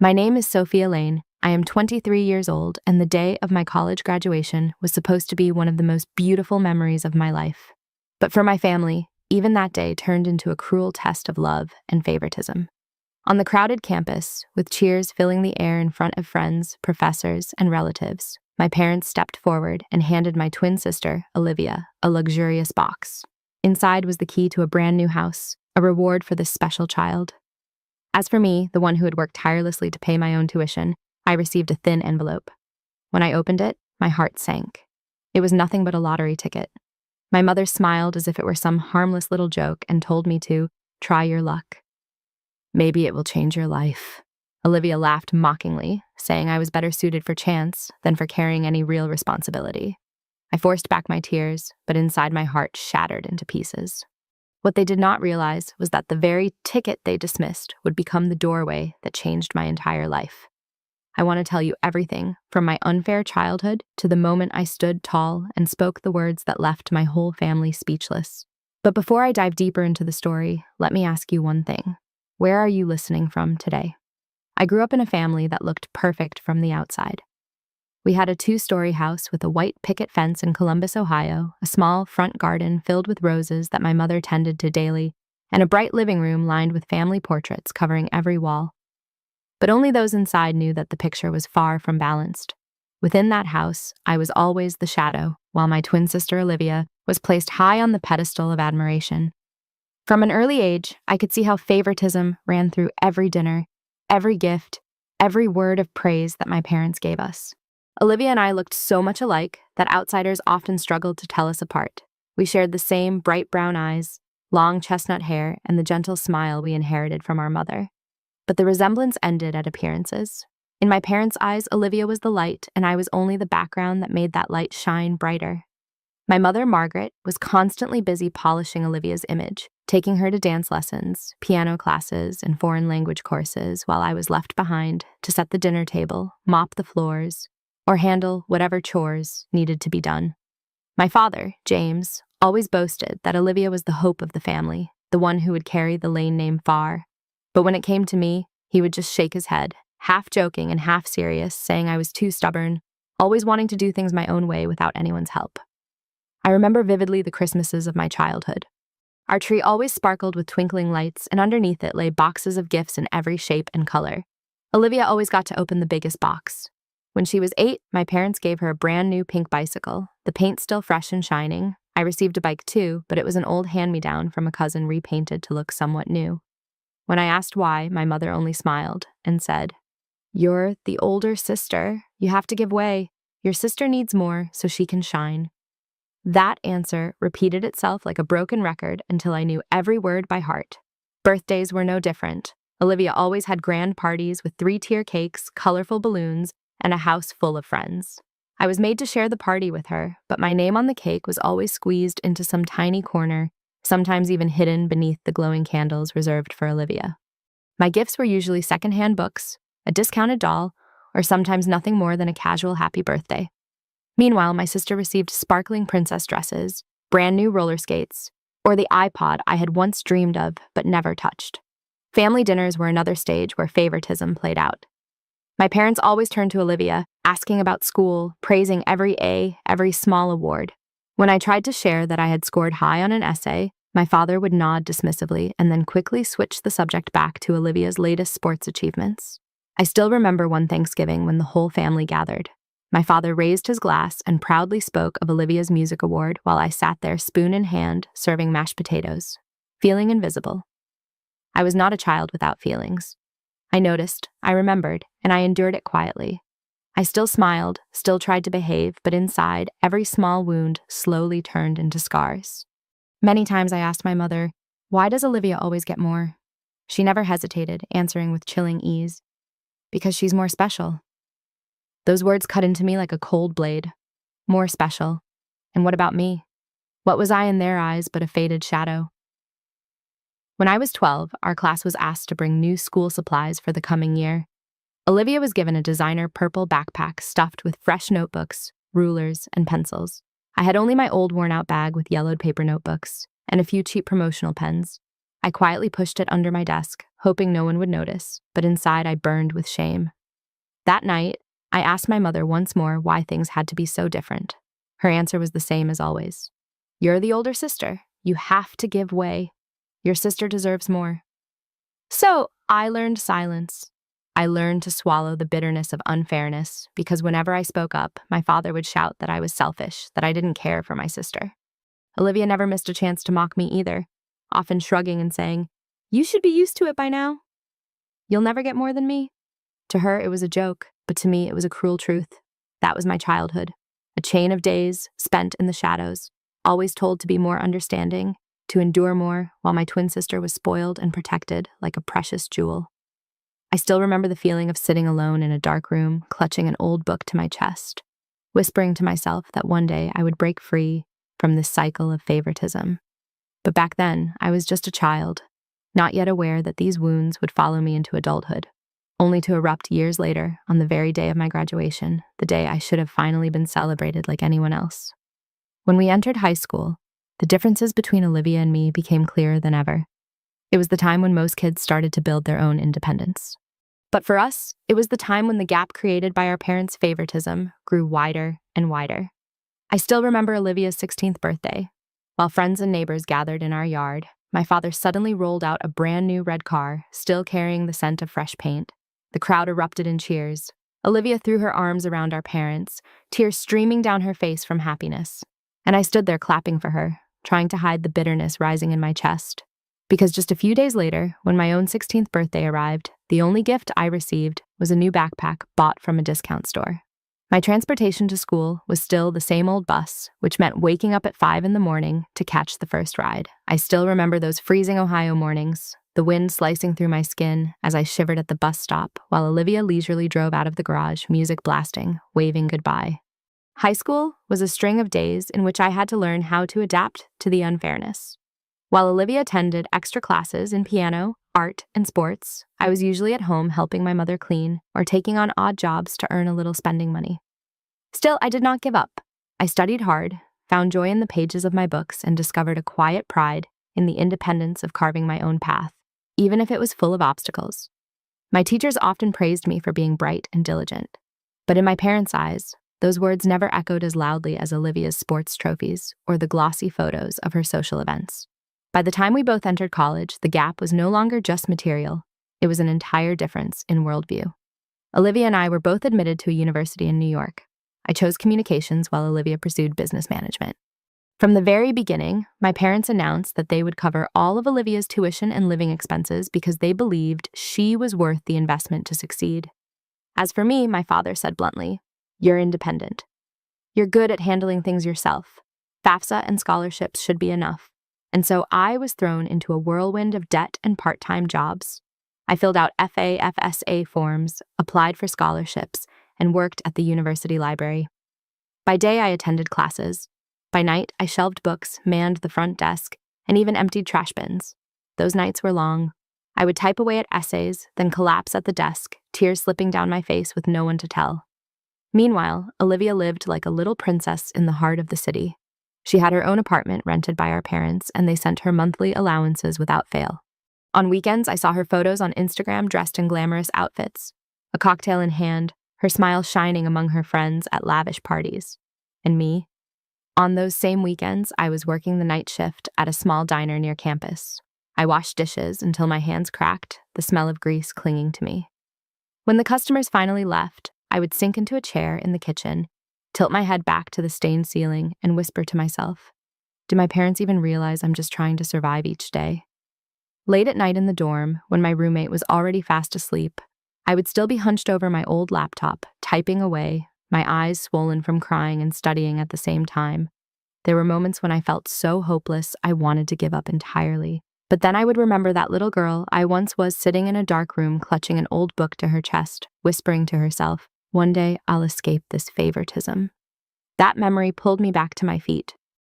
My name is Sophia Lane. I am 23 years old, and the day of my college graduation was supposed to be one of the most beautiful memories of my life. But for my family, even that day turned into a cruel test of love and favoritism. On the crowded campus, with cheers filling the air in front of friends, professors, and relatives, my parents stepped forward and handed my twin sister, Olivia, a luxurious box. Inside was the key to a brand new house, a reward for this special child. As for me, the one who had worked tirelessly to pay my own tuition, I received a thin envelope. When I opened it, my heart sank. It was nothing but a lottery ticket. My mother smiled as if it were some harmless little joke and told me to try your luck. Maybe it will change your life. Olivia laughed mockingly, saying I was better suited for chance than for carrying any real responsibility. I forced back my tears, but inside my heart shattered into pieces. What they did not realize was that the very ticket they dismissed would become the doorway that changed my entire life. I want to tell you everything, from my unfair childhood to the moment I stood tall and spoke the words that left my whole family speechless. But before I dive deeper into the story, let me ask you one thing. Where are you listening from today? I grew up in a family that looked perfect from the outside. We had a 2-story house with a white picket fence in Columbus, Ohio, a small front garden filled with roses that my mother tended to daily, and a bright living room lined with family portraits covering every wall. But only those inside knew that the picture was far from balanced. Within that house, I was always the shadow, while my twin sister Olivia was placed high on the pedestal of admiration. From an early age, I could see how favoritism ran through every dinner, every gift, every word of praise that my parents gave us. Olivia and I looked so much alike that outsiders often struggled to tell us apart. We shared the same bright brown eyes, long chestnut hair, and the gentle smile we inherited from our mother. But the resemblance ended at appearances. In my parents' eyes, Olivia was the light, and I was only the background that made that light shine brighter. My mother, Margaret, was constantly busy polishing Olivia's image, taking her to dance lessons, piano classes, and foreign language courses, while I was left behind to set the dinner table, mop the floors, or handle whatever chores needed to be done. My father, James, always boasted that Olivia was the hope of the family, the one who would carry the Lane name far. But when it came to me, he would just shake his head, half joking and half serious, saying I was too stubborn, always wanting to do things my own way without anyone's help. I remember vividly the Christmases of my childhood. Our tree always sparkled with twinkling lights, and underneath it lay boxes of gifts in every shape and color. Olivia always got to open the biggest box. When she was 8, my parents gave her a brand new pink bicycle, the paint still fresh and shining. I received a bike too, but it was an old hand-me-down from a cousin repainted to look somewhat new. When I asked why, my mother only smiled and said, "You're the older sister. You have to give way. Your sister needs more so she can shine." That answer repeated itself like a broken record until I knew every word by heart. Birthdays were no different. Olivia always had grand parties with 3-tier cakes, colorful balloons, and a house full of friends. I was made to share the party with her, but my name on the cake was always squeezed into some tiny corner, sometimes even hidden beneath the glowing candles reserved for Olivia. My gifts were usually secondhand books, a discounted doll, or sometimes nothing more than a casual happy birthday. Meanwhile, my sister received sparkling princess dresses, brand new roller skates, or the iPod I had once dreamed of but never touched. Family dinners were another stage where favoritism played out. My parents always turned to Olivia, asking about school, praising every A, every small award. When I tried to share that I had scored high on an essay, my father would nod dismissively and then quickly switch the subject back to Olivia's latest sports achievements. I still remember one Thanksgiving when the whole family gathered. My father raised his glass and proudly spoke of Olivia's music award while I sat there spoon in hand, serving mashed potatoes, feeling invisible. I was not a child without feelings. I noticed, I remembered, and I endured it quietly. I still smiled, still tried to behave, but inside, every small wound slowly turned into scars. Many times I asked my mother, "Why does Olivia always get more?" She never hesitated, answering with chilling ease, "Because she's more special." Those words cut into me like a cold blade. More special. And what about me? What was I in their eyes but a faded shadow? When I was 12, our class was asked to bring new school supplies for the coming year. Olivia was given a designer purple backpack stuffed with fresh notebooks, rulers, and pencils. I had only my old worn-out bag with yellowed paper notebooks and a few cheap promotional pens. I quietly pushed it under my desk, hoping no one would notice, but inside I burned with shame. That night, I asked my mother once more why things had to be so different. Her answer was the same as always. You're the older sister. You have to give way. Your sister deserves more. So I learned silence. I learned to swallow the bitterness of unfairness because whenever I spoke up, my father would shout that I was selfish, that I didn't care for my sister. Olivia never missed a chance to mock me either, often shrugging and saying, "You should be used to it by now. You'll never get more than me." To her, it was a joke, but to me, it was a cruel truth. That was my childhood, a chain of days spent in the shadows, always told to be more understanding, to endure more, while my twin sister was spoiled and protected like a precious jewel. I still remember the feeling of sitting alone in a dark room, clutching an old book to my chest, whispering to myself that one day I would break free from this cycle of favoritism. But back then, I was just a child, not yet aware that these wounds would follow me into adulthood, only to erupt years later on the very day of my graduation, the day I should have finally been celebrated like anyone else. When we entered high school, the differences between Olivia and me became clearer than ever. It was the time when most kids started to build their own independence. But for us, it was the time when the gap created by our parents' favoritism grew wider and wider. I still remember Olivia's 16th birthday. While friends and neighbors gathered in our yard, my father suddenly rolled out a brand new red car, still carrying the scent of fresh paint. The crowd erupted in cheers. Olivia threw her arms around our parents, tears streaming down her face from happiness. And I stood there clapping for her, trying to hide the bitterness rising in my chest. Because just a few days later, when my own 16th birthday arrived, the only gift I received was a new backpack bought from a discount store. My transportation to school was still the same old bus, which meant waking up at 5 in the morning to catch the first ride. I still remember those freezing Ohio mornings, the wind slicing through my skin as I shivered at the bus stop while Olivia leisurely drove out of the garage, music blasting, waving goodbye. High school was a string of days in which I had to learn how to adapt to the unfairness. While Olivia attended extra classes in piano, art, and sports, I was usually at home helping my mother clean or taking on odd jobs to earn a little spending money. Still, I did not give up. I studied hard, found joy in the pages of my books, and discovered a quiet pride in the independence of carving my own path, even if it was full of obstacles. My teachers often praised me for being bright and diligent, but in my parents' eyes, those words never echoed as loudly as Olivia's sports trophies or the glossy photos of her social events. By the time we both entered college, the gap was no longer just material. It was an entire difference in worldview. Olivia and I were both admitted to a university in New York. I chose communications while Olivia pursued business management. From the very beginning, my parents announced that they would cover all of Olivia's tuition and living expenses because they believed she was worth the investment to succeed. As for me, my father said bluntly, "You're independent. You're good at handling things yourself. FAFSA and scholarships should be enough." And so I was thrown into a whirlwind of debt and part-time jobs. I filled out FAFSA forms, applied for scholarships, and worked at the university library. By day, I attended classes. By night, I shelved books, manned the front desk, and even emptied trash bins. Those nights were long. I would type away at essays, then collapse at the desk, tears slipping down my face with no one to tell. Meanwhile, Olivia lived like a little princess in the heart of the city. She had her own apartment rented by our parents, and they sent her monthly allowances without fail. On weekends, I saw her photos on Instagram dressed in glamorous outfits, a cocktail in hand, her smile shining among her friends at lavish parties. And me? On those same weekends, I was working the night shift at a small diner near campus. I washed dishes until my hands cracked, the smell of grease clinging to me. When the customers finally left, I would sink into a chair in the kitchen, tilt my head back to the stained ceiling, and whisper to myself, "Do my parents even realize I'm just trying to survive each day?" Late at night in the dorm, when my roommate was already fast asleep, I would still be hunched over my old laptop, typing away, my eyes swollen from crying and studying at the same time. There were moments when I felt so hopeless I wanted to give up entirely. But then I would remember that little girl I once was sitting in a dark room clutching an old book to her chest, whispering to herself, "One day I'll escape this favoritism." That memory pulled me back to my feet.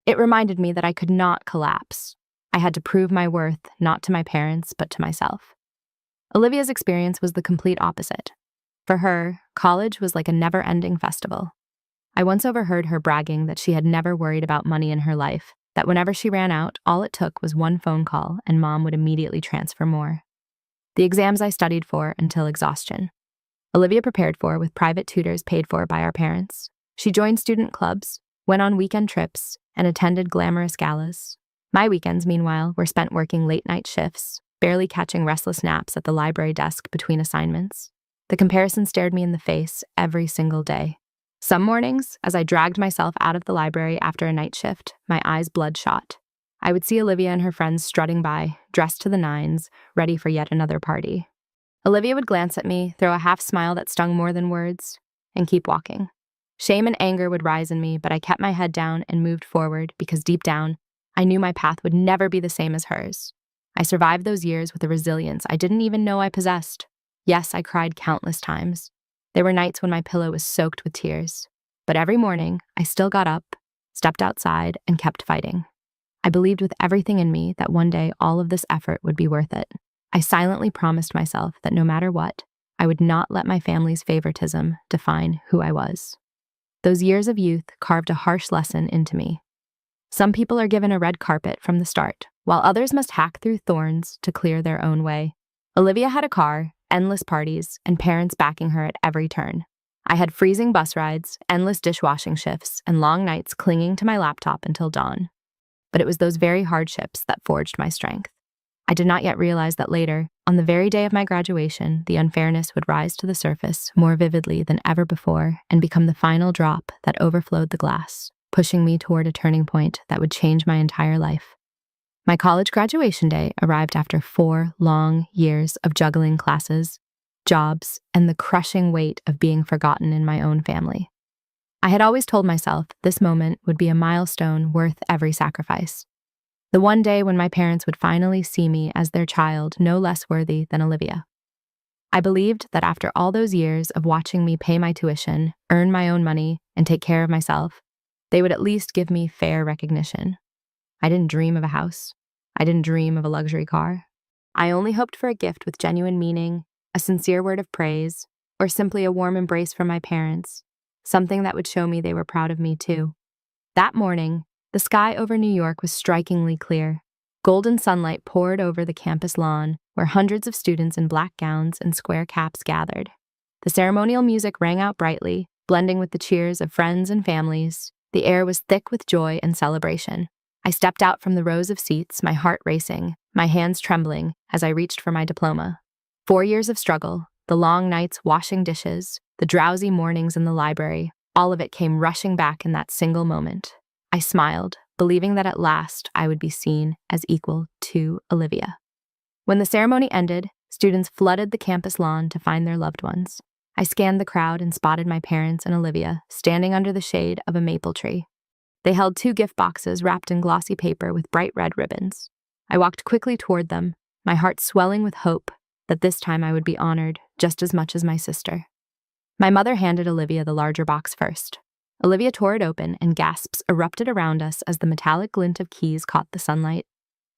It reminded me that I could not collapse. I had to prove my worth, not to my parents, but to myself. Olivia's experience was the complete opposite. For her, college was like a never-ending festival. I once overheard her bragging that she had never worried about money in her life, that whenever she ran out, all it took was one phone call and Mom would immediately transfer more. The exams I studied for until exhaustion. Olivia prepared for with private tutors paid for by our parents. She joined student clubs, went on weekend trips, and attended glamorous galas. My weekends, meanwhile, were spent working late-night shifts, barely catching restless naps at the library desk between assignments. The comparison stared me in the face every single day. Some mornings, as I dragged myself out of the library after a night shift, my eyes bloodshot. I would see Olivia and her friends strutting by, dressed to the nines, ready for yet another party. Olivia would glance at me, throw a half smile that stung more than words, and keep walking. Shame and anger would rise in me, but I kept my head down and moved forward because deep down, I knew my path would never be the same as hers. I survived those years with a resilience I didn't even know I possessed. Yes, I cried countless times. There were nights when my pillow was soaked with tears. But every morning, I still got up, stepped outside, and kept fighting. I believed with everything in me that one day all of this effort would be worth it. I silently promised myself that no matter what, I would not let my family's favoritism define who I was. Those years of youth carved a harsh lesson into me. Some people are given a red carpet from the start, while others must hack through thorns to clear their own way. Olivia had a car, endless parties, and parents backing her at every turn. I had freezing bus rides, endless dishwashing shifts, and long nights clinging to my laptop until dawn. But it was those very hardships that forged my strength. I did not yet realize that later, on the very day of my graduation, the unfairness would rise to the surface more vividly than ever before and become the final drop that overflowed the glass, pushing me toward a turning point that would change my entire life. My college graduation day arrived after 4 long years of juggling classes, jobs, and the crushing weight of being forgotten in my own family. I had always told myself this moment would be a milestone worth every sacrifice. The one day when my parents would finally see me as their child no less worthy than Olivia. I believed that after all those years of watching me pay my tuition, earn my own money, and take care of myself, they would at least give me fair recognition. I didn't dream of a house. I didn't dream of a luxury car. I only hoped for a gift with genuine meaning, a sincere word of praise, or simply a warm embrace from my parents, something that would show me they were proud of me too. That morning, the sky over New York was strikingly clear. Golden sunlight poured over the campus lawn, where hundreds of students in black gowns and square caps gathered. The ceremonial music rang out brightly, blending with the cheers of friends and families. The air was thick with joy and celebration. I stepped out from the rows of seats, my heart racing, my hands trembling as I reached for my diploma. 4 years of struggle, the long nights washing dishes, the drowsy mornings in the library, all of it came rushing back in that single moment. I smiled, believing that at last I would be seen as equal to Olivia. When the ceremony ended, students flooded the campus lawn to find their loved ones. I scanned the crowd and spotted my parents and Olivia standing under the shade of a maple tree. They held 2 gift boxes wrapped in glossy paper with bright red ribbons. I walked quickly toward them, my heart swelling with hope that this time I would be honored just as much as my sister. My mother handed Olivia the larger box first. Olivia tore it open and gasps erupted around us as the metallic glint of keys caught the sunlight.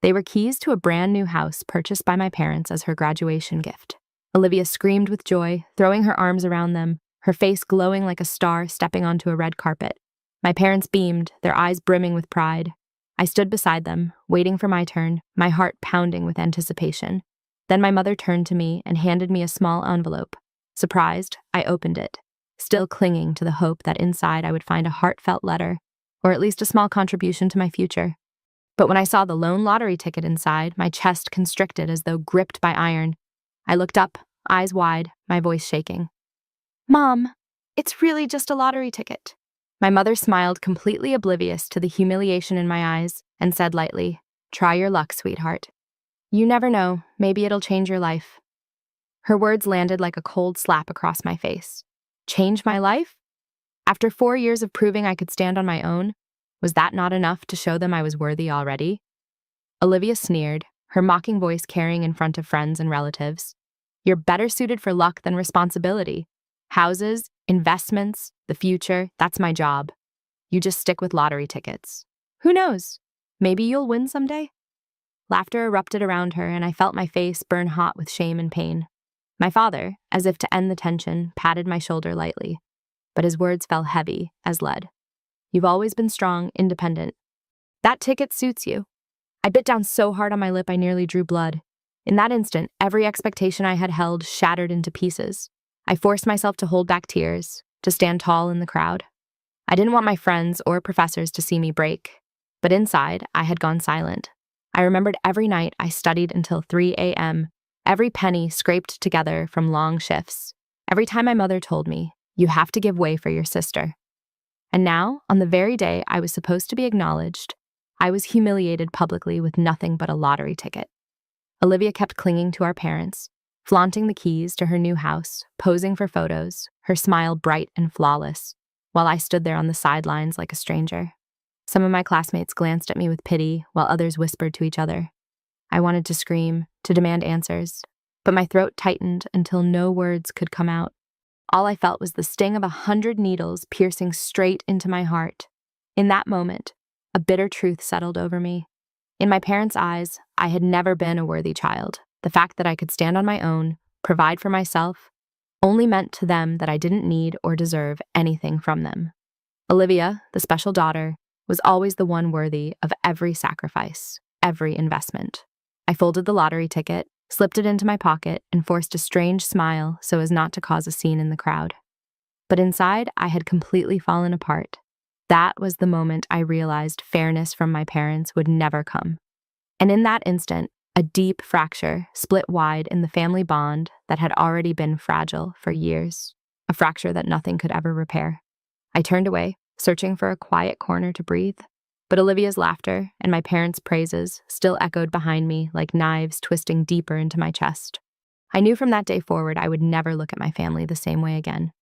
They were keys to a brand new house purchased by my parents as her graduation gift. Olivia screamed with joy, throwing her arms around them, her face glowing like a star stepping onto a red carpet. My parents beamed, their eyes brimming with pride. I stood beside them, waiting for my turn, my heart pounding with anticipation. Then my mother turned to me and handed me a small envelope. Surprised, I opened it, still clinging to the hope that inside I would find a heartfelt letter, or at least a small contribution to my future. But when I saw the lone lottery ticket inside, my chest constricted as though gripped by iron. I looked up, eyes wide, my voice shaking. "Mom, it's really just a lottery ticket." My mother smiled, completely oblivious to the humiliation in my eyes, and said lightly, "Try your luck, sweetheart. You never know, maybe it'll change your life." Her words landed like a cold slap across my face. Change my life? After 4 years of proving I could stand on my own, was that not enough to show them I was worthy already? Olivia sneered, her mocking voice carrying in front of friends and relatives. "You're better suited for luck than responsibility. Houses, investments, the future, that's my job. You just stick with lottery tickets. Who knows? Maybe you'll win someday?" Laughter erupted around her, and I felt my face burn hot with shame and pain. My father, as if to end the tension, patted my shoulder lightly, but his words fell heavy as lead. "You've always been strong, independent. That ticket suits you." I bit down so hard on my lip I nearly drew blood. In that instant, every expectation I had held shattered into pieces. I forced myself to hold back tears, to stand tall in the crowd. I didn't want my friends or professors to see me break, but inside, I had gone silent. I remembered every night I studied until 3 a.m., every penny scraped together from long shifts, every time my mother told me, "You have to give way for your sister." And now, on the very day I was supposed to be acknowledged, I was humiliated publicly with nothing but a lottery ticket. Olivia kept clinging to our parents, flaunting the keys to her new house, posing for photos, her smile bright and flawless, while I stood there on the sidelines like a stranger. Some of my classmates glanced at me with pity, while others whispered to each other. I wanted to scream, to demand answers, but my throat tightened until no words could come out. All I felt was the sting of 100 needles piercing straight into my heart. In that moment, a bitter truth settled over me. In my parents' eyes, I had never been a worthy child. The fact that I could stand on my own, provide for myself, only meant to them that I didn't need or deserve anything from them. Olivia, the special daughter, was always the one worthy of every sacrifice, every investment. I folded the lottery ticket, slipped it into my pocket, and forced a strange smile so as not to cause a scene in the crowd. But inside, I had completely fallen apart. That was the moment I realized fairness from my parents would never come. And in that instant, a deep fracture split wide in the family bond that had already been fragile for years, a fracture that nothing could ever repair. I turned away, searching for a quiet corner to breathe, but Olivia's laughter and my parents' praises still echoed behind me like knives twisting deeper into my chest. I knew from that day forward I would never look at my family the same way again.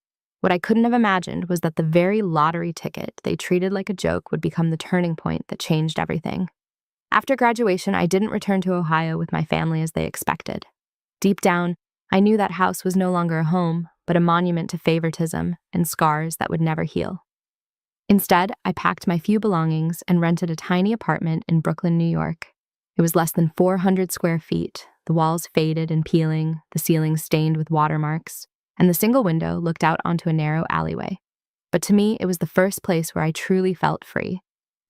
What I couldn't have imagined was that the very lottery ticket they treated like a joke would become the turning point that changed everything. After graduation, I didn't return to Ohio with my family as they expected. Deep down, I knew that house was no longer a home, but a monument to favoritism and scars that would never heal. Instead, I packed my few belongings and rented a tiny apartment in Brooklyn, New York. It was less than 400 square feet, the walls faded and peeling, the ceiling stained with watermarks, and the single window looked out onto a narrow alleyway. But to me, it was the first place where I truly felt free,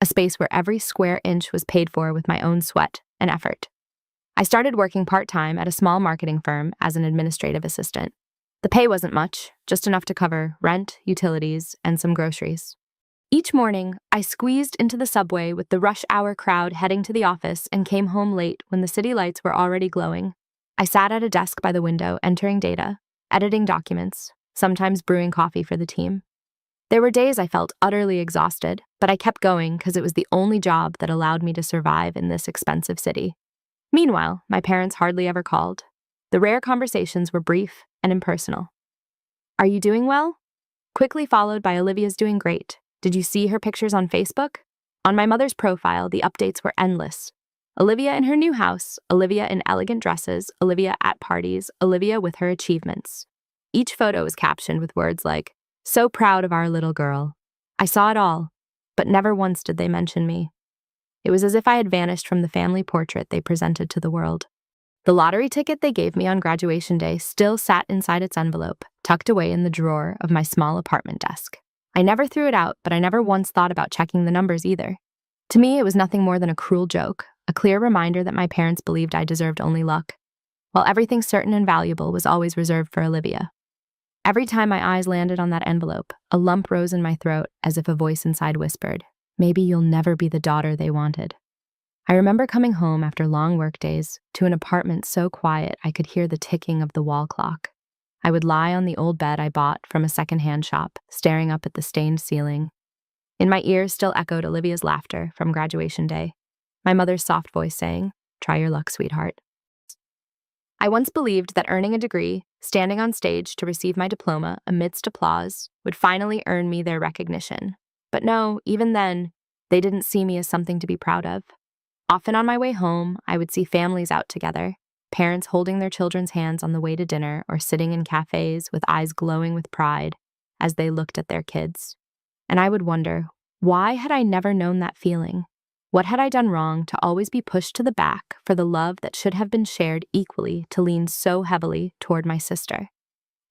a space where every square inch was paid for with my own sweat and effort. I started working part-time at a small marketing firm as an administrative assistant. The pay wasn't much, just enough to cover rent, utilities, and some groceries. Each morning, I squeezed into the subway with the rush hour crowd heading to the office and came home late when the city lights were already glowing. I sat at a desk by the window, entering data, editing documents, sometimes brewing coffee for the team. There were days I felt utterly exhausted, but I kept going because it was the only job that allowed me to survive in this expensive city. Meanwhile, my parents hardly ever called. The rare conversations were brief and impersonal. "Are you doing well?" Quickly followed by Olivia's doing great. "Did you see her pictures on Facebook?" On my mother's profile, the updates were endless. Olivia in her new house, Olivia in elegant dresses, Olivia at parties, Olivia with her achievements. Each photo was captioned with words like, "So proud of our little girl." I saw it all, but never once did they mention me. It was as if I had vanished from the family portrait they presented to the world. The lottery ticket they gave me on graduation day still sat inside its envelope, tucked away in the drawer of my small apartment desk. I never threw it out, but I never once thought about checking the numbers either. To me, it was nothing more than a cruel joke, a clear reminder that my parents believed I deserved only luck, while everything certain and valuable was always reserved for Olivia. Every time my eyes landed on that envelope, a lump rose in my throat as if a voice inside whispered, "Maybe you'll never be the daughter they wanted." I remember coming home after long workdays to an apartment so quiet I could hear the ticking of the wall clock. I would lie on the old bed I bought from a secondhand shop, staring up at the stained ceiling. In my ears still echoed Olivia's laughter from graduation day, my mother's soft voice saying, "Try your luck, sweetheart." I once believed that earning a degree, standing on stage to receive my diploma amidst applause, would finally earn me their recognition. But no, even then, they didn't see me as something to be proud of. Often on my way home, I would see families out together, parents holding their children's hands on the way to dinner or sitting in cafes with eyes glowing with pride as they looked at their kids. And I would wonder, why had I never known that feeling? What had I done wrong to always be pushed to the back for the love that should have been shared equally to lean so heavily toward my sister?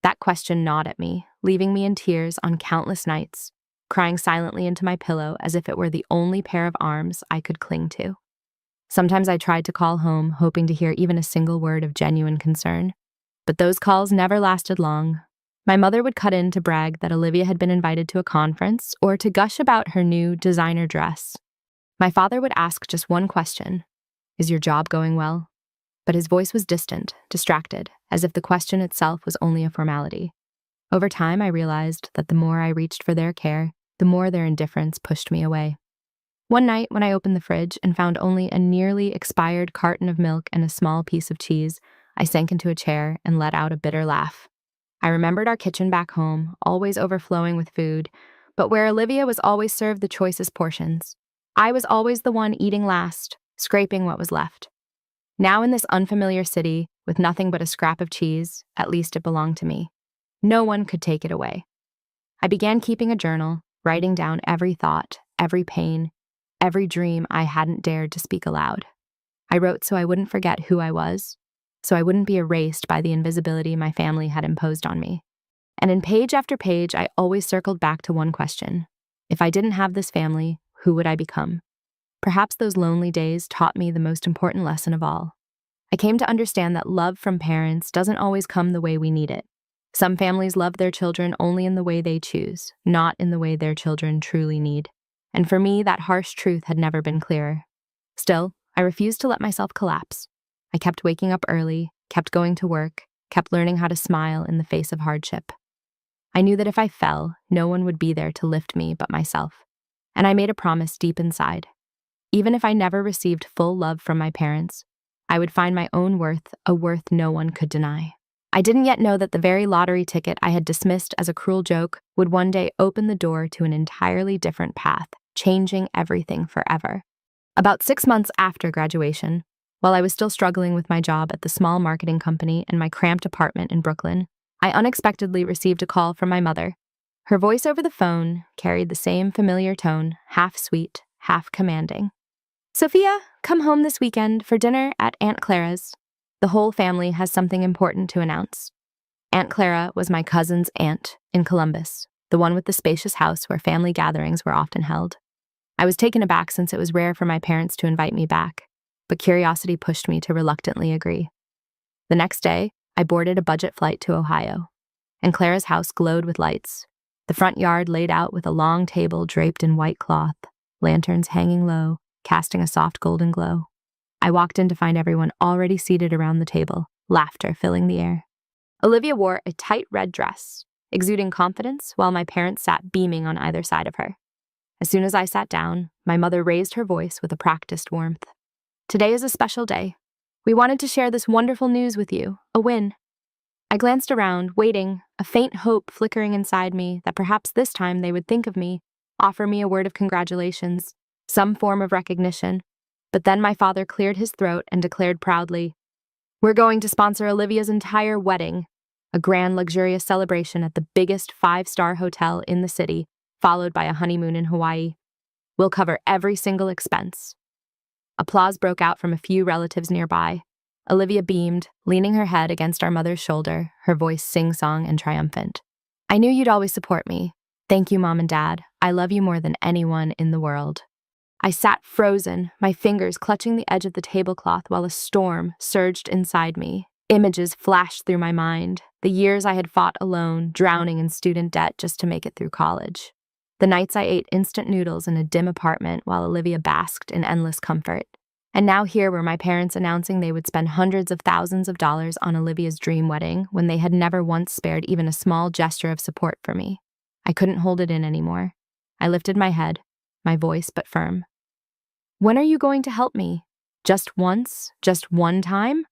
That question gnawed at me, leaving me in tears on countless nights, crying silently into my pillow as if it were the only pair of arms I could cling to. Sometimes I tried to call home, hoping to hear even a single word of genuine concern, but those calls never lasted long. My mother would cut in to brag that Olivia had been invited to a conference or to gush about her new designer dress. My father would ask just one question: "Is your job going well?" But his voice was distant, distracted, as if the question itself was only a formality. Over time, I realized that the more I reached for their care, the more their indifference pushed me away. One night, when I opened the fridge and found only a nearly expired carton of milk and a small piece of cheese, I sank into a chair and let out a bitter laugh. I remembered our kitchen back home, always overflowing with food, but where Olivia was always served the choicest portions. I was always the one eating last, scraping what was left. Now in this unfamiliar city, with nothing but a scrap of cheese, at least it belonged to me. No one could take it away. I began keeping a journal, writing down every thought, every pain, every dream I hadn't dared to speak aloud. I wrote so I wouldn't forget who I was, so I wouldn't be erased by the invisibility my family had imposed on me. And in page after page, I always circled back to one question: if I didn't have this family, who would I become? Perhaps those lonely days taught me the most important lesson of all. I came to understand that love from parents doesn't always come the way we need it. Some families love their children only in the way they choose, not in the way their children truly need. And for me, that harsh truth had never been clearer. Still, I refused to let myself collapse. I kept waking up early, kept going to work, kept learning how to smile in the face of hardship. I knew that if I fell, no one would be there to lift me but myself. And I made a promise deep inside. Even if I never received full love from my parents, I would find my own worth, a worth no one could deny. I didn't yet know that the very lottery ticket I had dismissed as a cruel joke would one day open the door to an entirely different path, changing everything forever. About 6 months after graduation, while I was still struggling with my job at the small marketing company and my cramped apartment in Brooklyn, I unexpectedly received a call from my mother. Her voice over the phone carried the same familiar tone, half sweet, half commanding. "Sophia, come home this weekend for dinner at Aunt Clara's. The whole family has something important to announce." Aunt Clara was my cousin's aunt in Columbus, the one with the spacious house where family gatherings were often held. I was taken aback since it was rare for my parents to invite me back, but curiosity pushed me to reluctantly agree. The next day, I boarded a budget flight to Ohio, and Clara's house glowed with lights. The front yard laid out with a long table draped in white cloth, lanterns hanging low, casting a soft golden glow. I walked in to find everyone already seated around the table, laughter filling the air. Olivia wore a tight red dress, exuding confidence, while my parents sat beaming on either side of her. As soon as I sat down, my mother raised her voice with a practiced warmth. "Today is a special day. We wanted to share this wonderful news with you, a win." I glanced around, waiting, a faint hope flickering inside me that perhaps this time they would think of me, offer me a word of congratulations, some form of recognition. But then my father cleared his throat and declared proudly, "We're going to sponsor Olivia's entire wedding, a grand luxurious celebration at the biggest 5-star hotel in the city, followed by a honeymoon in Hawaii. We'll cover every single expense." Applause broke out from a few relatives nearby. Olivia beamed, leaning her head against our mother's shoulder, her voice sing-song and triumphant. "I knew you'd always support me. Thank you, Mom and Dad. I love you more than anyone in the world." I sat frozen, my fingers clutching the edge of the tablecloth while a storm surged inside me. Images flashed through my mind, the years I had fought alone, drowning in student debt just to make it through college. The nights I ate instant noodles in a dim apartment while Olivia basked in endless comfort. And now here were my parents announcing they would spend hundreds of thousands of dollars on Olivia's dream wedding when they had never once spared even a small gesture of support for me. I couldn't hold it in anymore. I lifted my head, my voice but firm. "When are you going to help me? Just once? Just one time?"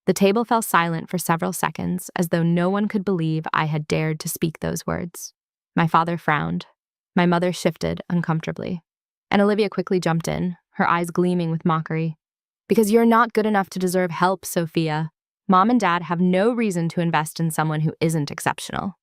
The table fell silent for several seconds, as though no one could believe I had dared to speak those words. My father frowned. My mother shifted uncomfortably. And Olivia quickly jumped in, her eyes gleaming with mockery. "Because you're not good enough to deserve help, Sophia. Mom and Dad have no reason to invest in someone who isn't exceptional."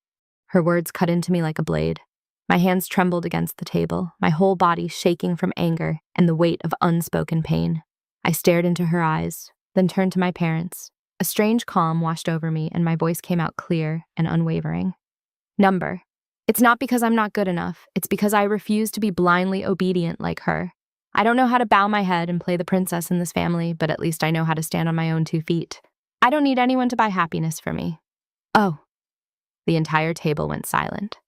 Her words cut into me like a blade. My hands trembled against the table, my whole body shaking from anger and the weight of unspoken pain. I stared into her eyes, then turned to my parents. A strange calm washed over me, and my voice came out clear and unwavering. "Number. It's not because I'm not good enough. It's because I refuse to be blindly obedient like her. I don't know how to bow my head and play the princess in this family, but at least I know how to stand on my own 2 feet. I don't need anyone to buy happiness for me. Oh, the entire table went silent.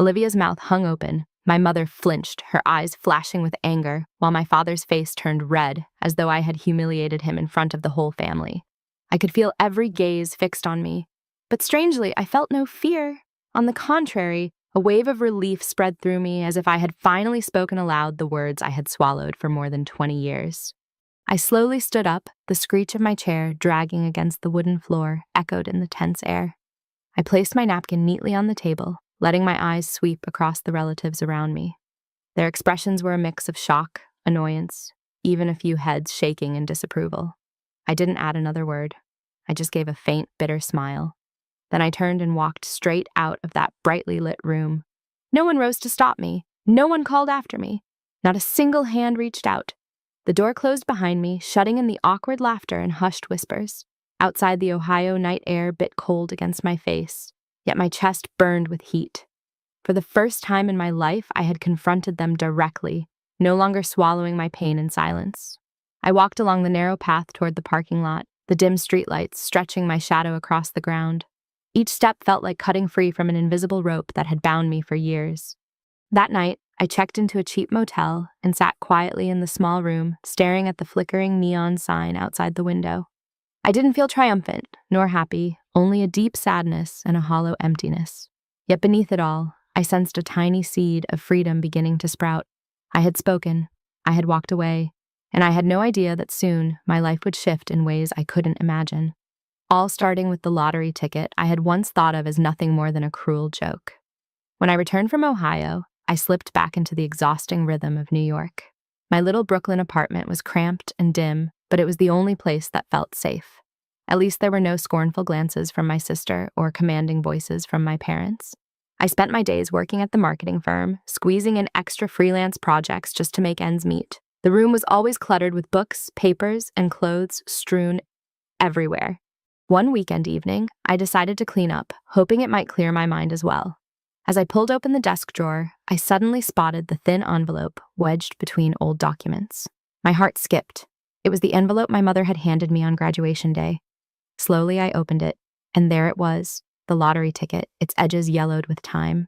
Olivia's mouth hung open. My mother flinched, her eyes flashing with anger, while my father's face turned red, as though I had humiliated him in front of the whole family. I could feel every gaze fixed on me. But strangely, I felt no fear. On the contrary, a wave of relief spread through me as if I had finally spoken aloud the words I had swallowed for more than 20 years. I slowly stood up, the screech of my chair dragging against the wooden floor echoed in the tense air. I placed my napkin neatly on the table, letting my eyes sweep across the relatives around me. Their expressions were a mix of shock, annoyance, even a few heads shaking in disapproval. I didn't add another word. I just gave a faint, bitter smile. Then I turned and walked straight out of that brightly lit room. No one rose to stop me. No one called after me. Not a single hand reached out. The door closed behind me, shutting in the awkward laughter and hushed whispers. Outside, the Ohio night air bit cold against my face, yet my chest burned with heat. For the first time in my life, I had confronted them directly, no longer swallowing my pain in silence. I walked along the narrow path toward the parking lot, the dim streetlights stretching my shadow across the ground. Each step felt like cutting free from an invisible rope that had bound me for years. That night, I checked into a cheap motel and sat quietly in the small room, staring at the flickering neon sign outside the window. I didn't feel triumphant, nor happy, only a deep sadness and a hollow emptiness. Yet beneath it all, I sensed a tiny seed of freedom beginning to sprout. I had spoken, I had walked away, and I had no idea that soon my life would shift in ways I couldn't imagine. All starting with the lottery ticket I had once thought of as nothing more than a cruel joke. When I returned from Ohio, I slipped back into the exhausting rhythm of New York. My little Brooklyn apartment was cramped and dim, but it was the only place that felt safe. At least there were no scornful glances from my sister or commanding voices from my parents. I spent my days working at the marketing firm, squeezing in extra freelance projects just to make ends meet. The room was always cluttered with books, papers, and clothes strewn everywhere. One weekend evening, I decided to clean up, hoping it might clear my mind as well. As I pulled open the desk drawer, I suddenly spotted the thin envelope wedged between old documents. My heart skipped. It was the envelope my mother had handed me on graduation day. Slowly, I opened it, and there it was, the lottery ticket, its edges yellowed with time.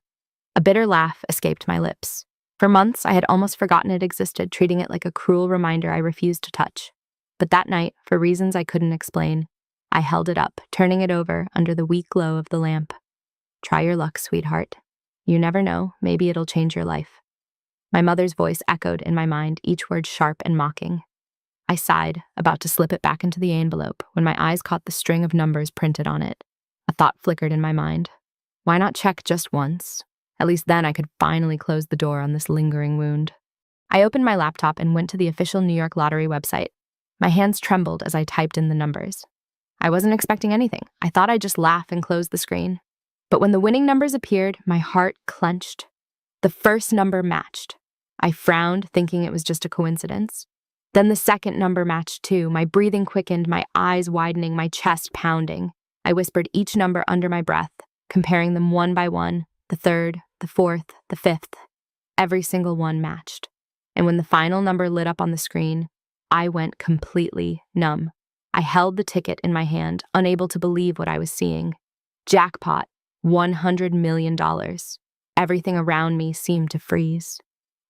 A bitter laugh escaped my lips. For months, I had almost forgotten it existed, treating it like a cruel reminder I refused to touch. But that night, for reasons I couldn't explain, I held it up, turning it over under the weak glow of the lamp. Try your luck, sweetheart. You never know, maybe it'll change your life. My mother's voice echoed in my mind, each word sharp and mocking. I sighed, about to slip it back into the envelope, when my eyes caught the string of numbers printed on it. A thought flickered in my mind. Why not check just once? At least then I could finally close the door on this lingering wound. I opened my laptop and went to the official New York Lottery website. My hands trembled as I typed in the numbers. I wasn't expecting anything. I thought I'd just laugh and close the screen. But when the winning numbers appeared, my heart clenched. The first number matched. I frowned, thinking it was just a coincidence. Then the second number matched too. My breathing quickened, my eyes widening, my chest pounding. I whispered each number under my breath, comparing them one by one, the third, the fourth, the fifth. Every single one matched. And when the final number lit up on the screen, I went completely numb. I held the ticket in my hand, unable to believe what I was seeing. Jackpot, $100 million. Everything around me seemed to freeze.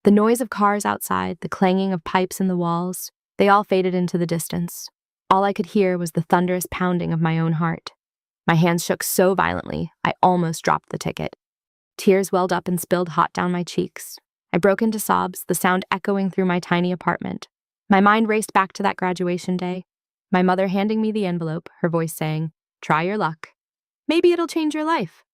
The noise of cars outside, the clanging of pipes in the walls, they all faded into the distance. All I could hear was the thunderous pounding of my own heart. My hands shook so violently, I almost dropped the ticket. Tears welled up and spilled hot down my cheeks. I broke into sobs, the sound echoing through my tiny apartment. My mind raced back to that graduation day. My mother handing me the envelope, her voice saying, "Try your luck. Maybe it'll change your life."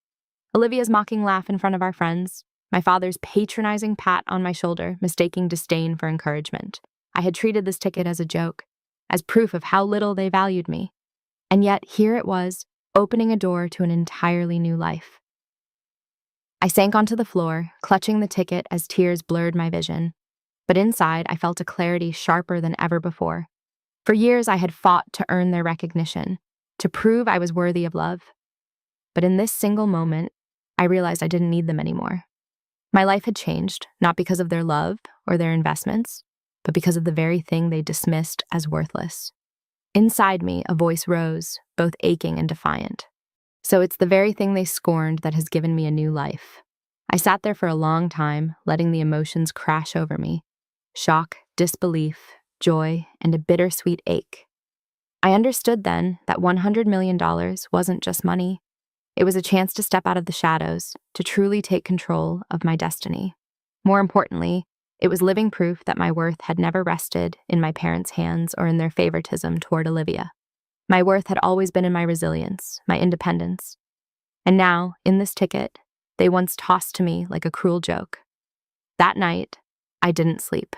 Olivia's mocking laugh in front of our friends. My father's patronizing pat on my shoulder, mistaking disdain for encouragement. I had treated this ticket as a joke, as proof of how little they valued me. And yet, here it was, opening a door to an entirely new life. I sank onto the floor, clutching the ticket as tears blurred my vision. But inside, I felt a clarity sharper than ever before. For years, I had fought to earn their recognition, to prove I was worthy of love. But in this single moment, I realized I didn't need them anymore. My life had changed, not because of their love or their investments, but because of the very thing they dismissed as worthless. Inside me, a voice rose, both aching and defiant. So it's the very thing they scorned that has given me a new life. I sat there for a long time, letting the emotions crash over me. Shock, disbelief, joy, and a bittersweet ache. I understood then that $100 million wasn't just money. It was a chance to step out of the shadows, to truly take control of my destiny. More importantly, it was living proof that my worth had never rested in my parents' hands or in their favoritism toward Olivia. My worth had always been in my resilience, my independence. And now, in this ticket, they once tossed to me like a cruel joke. That night, I didn't sleep.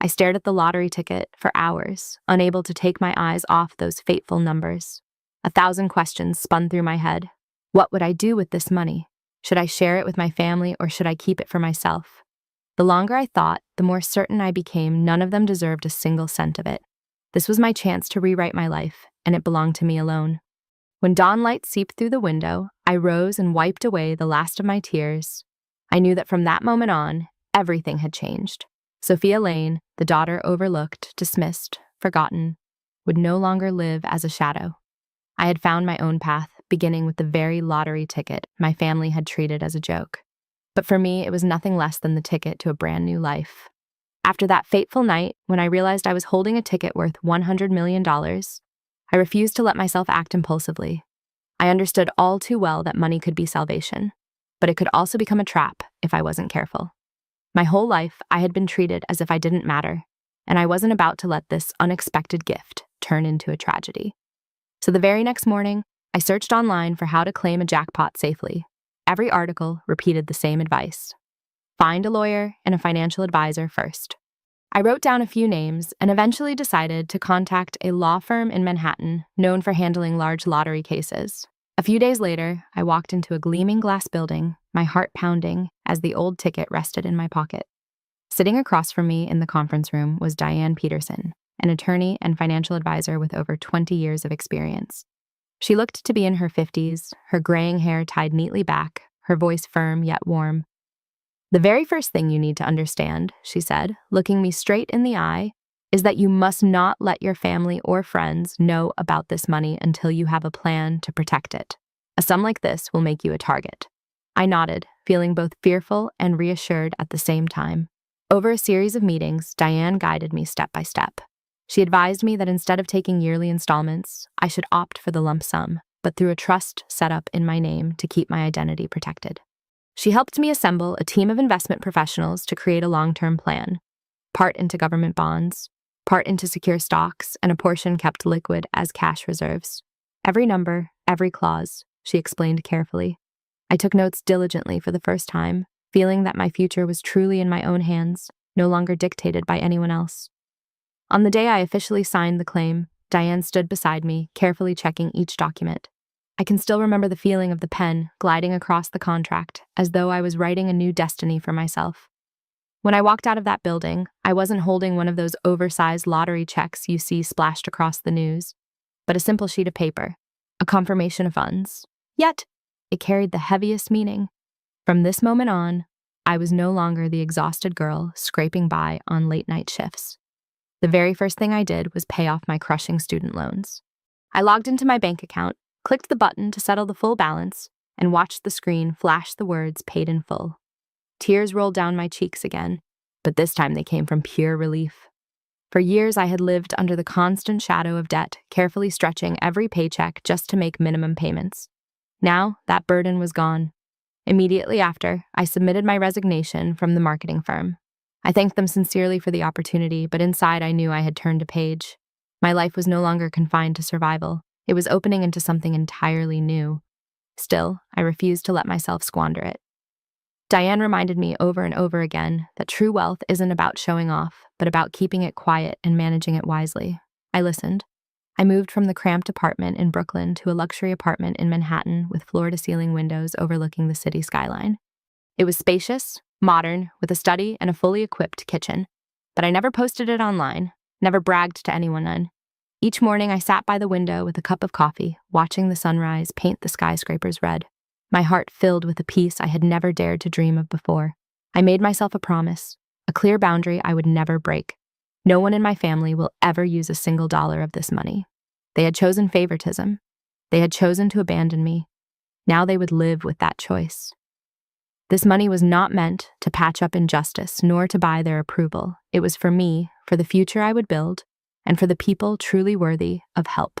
I stared at the lottery ticket for hours, unable to take my eyes off those fateful numbers. 1,000 questions spun through my head. What would I do with this money? Should I share it with my family or should I keep it for myself? The longer I thought, the more certain I became none of them deserved a single cent of it. This was my chance to rewrite my life, and it belonged to me alone. When dawn light seeped through the window, I rose and wiped away the last of my tears. I knew that from that moment on, everything had changed. Sophia Lane, the daughter overlooked, dismissed, forgotten, would no longer live as a shadow. I had found my own path, beginning with the very lottery ticket my family had treated as a joke. But for me, it was nothing less than the ticket to a brand new life. After that fateful night, when I realized I was holding a ticket worth $100 million, I refused to let myself act impulsively. I understood all too well that money could be salvation, but it could also become a trap if I wasn't careful. My whole life, I had been treated as if I didn't matter, and I wasn't about to let this unexpected gift turn into a tragedy. So the very next morning, I searched online for how to claim a jackpot safely. Every article repeated the same advice. Find a lawyer and a financial advisor first. I wrote down a few names and eventually decided to contact a law firm in Manhattan known for handling large lottery cases. A few days later, I walked into a gleaming glass building, my heart pounding as the old ticket rested in my pocket. Sitting across from me in the conference room was Diane Peterson, an attorney and financial advisor with over 20 years of experience. She looked to be in her 50s, her graying hair tied neatly back, her voice firm yet warm. The very first thing you need to understand, she said, looking me straight in the eye, is that you must not let your family or friends know about this money until you have a plan to protect it. A sum like this will make you a target. I nodded, feeling both fearful and reassured at the same time. Over a series of meetings, Diane guided me step by step. She advised me that instead of taking yearly installments, I should opt for the lump sum, but through a trust set up in my name to keep my identity protected. She helped me assemble a team of investment professionals to create a long-term plan, part into government bonds, part into secure stocks, and a portion kept liquid as cash reserves. Every number, every clause, she explained carefully. I took notes diligently for the first time, feeling that my future was truly in my own hands, no longer dictated by anyone else. On the day I officially signed the claim, Diane stood beside me, carefully checking each document. I can still remember the feeling of the pen gliding across the contract, as though I was writing a new destiny for myself. When I walked out of that building, I wasn't holding one of those oversized lottery checks you see splashed across the news, but a simple sheet of paper, a confirmation of funds. Yet, it carried the heaviest meaning. From this moment on, I was no longer the exhausted girl scraping by on late-night shifts. The very first thing I did was pay off my crushing student loans. I logged into my bank account, clicked the button to settle the full balance, and watched the screen flash the words paid in full. Tears rolled down my cheeks again, but this time they came from pure relief. For years I had lived under the constant shadow of debt, carefully stretching every paycheck just to make minimum payments. Now, that burden was gone. Immediately after, I submitted my resignation from the marketing firm. I thanked them sincerely for the opportunity, but inside I knew I had turned a page. My life was no longer confined to survival. It was opening into something entirely new. Still, I refused to let myself squander it. Diane reminded me over and over again that true wealth isn't about showing off, but about keeping it quiet and managing it wisely. I listened. I moved from the cramped apartment in Brooklyn to a luxury apartment in Manhattan with floor-to-ceiling windows overlooking the city skyline. It was spacious, modern, with a study and a fully equipped kitchen, but I never posted it online, never bragged to anyone. Each morning I sat by the window with a cup of coffee, watching the sunrise paint the skyscrapers red. my heart filled with a peace I had never dared to dream of before. I made myself a promise, a clear boundary I would never break. No one in my family will ever use a single dollar of this money. They had chosen favoritism. They had chosen to abandon me. Now they would live with that choice. This money was not meant to patch up injustice nor to buy their approval. It was for me, for the future I would build, and for the people truly worthy of help.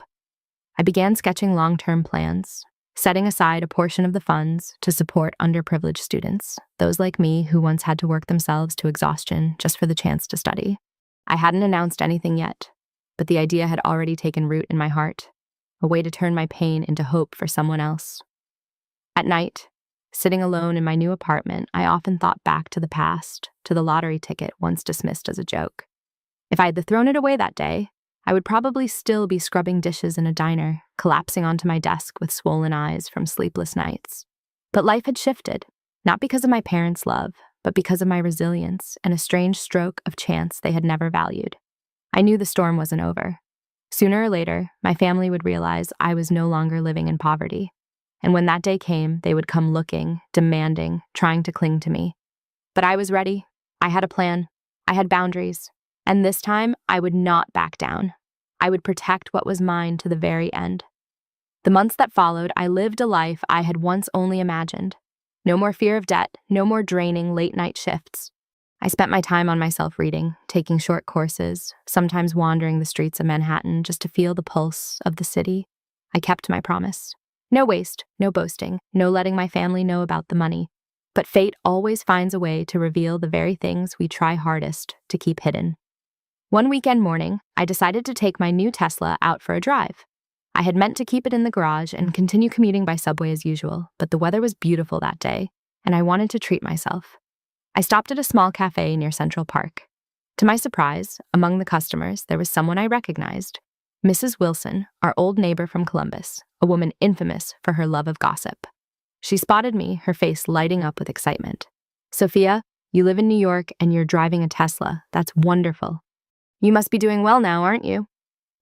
I began sketching long-term plans, setting aside a portion of the funds to support underprivileged students, those like me who once had to work themselves to exhaustion just for the chance to study. I hadn't announced anything yet, but the idea had already taken root in my heart, a way to turn my pain into hope for someone else. At night, sitting alone in my new apartment, I often thought back to the past, to the lottery ticket once dismissed as a joke. If I had thrown it away that day, I would probably still be scrubbing dishes in a diner, collapsing onto my desk with swollen eyes from sleepless nights. But life had shifted, not because of my parents' love, but because of my resilience and a strange stroke of chance they had never valued. I knew the storm wasn't over. Sooner or later, my family would realize I was no longer living in poverty. And when that day came, they would come looking, demanding, trying to cling to me. But I was ready. I had a plan. I had boundaries. And this time, I would not back down. I would protect what was mine to the very end. The months that followed, I lived a life I had once only imagined. No more fear of debt, no more draining late-night shifts. I spent my time on myself reading, taking short courses, sometimes wandering the streets of Manhattan just to feel the pulse of the city. I kept my promise. No waste, no boasting, no letting my family know about the money. But fate always finds a way to reveal the very things we try hardest to keep hidden. One weekend morning, I decided to take my new Tesla out for a drive. I had meant to keep it in the garage and continue commuting by subway as usual, but the weather was beautiful that day, and I wanted to treat myself. I stopped at a small cafe near Central Park. To my surprise, among the customers, there was someone I recognized. Mrs. Wilson, our old neighbor from Columbus, a woman infamous for her love of gossip. She spotted me, her face lighting up with excitement. "Sophia, you live in New York and you're driving a Tesla. That's wonderful. You must be doing well now, aren't you?"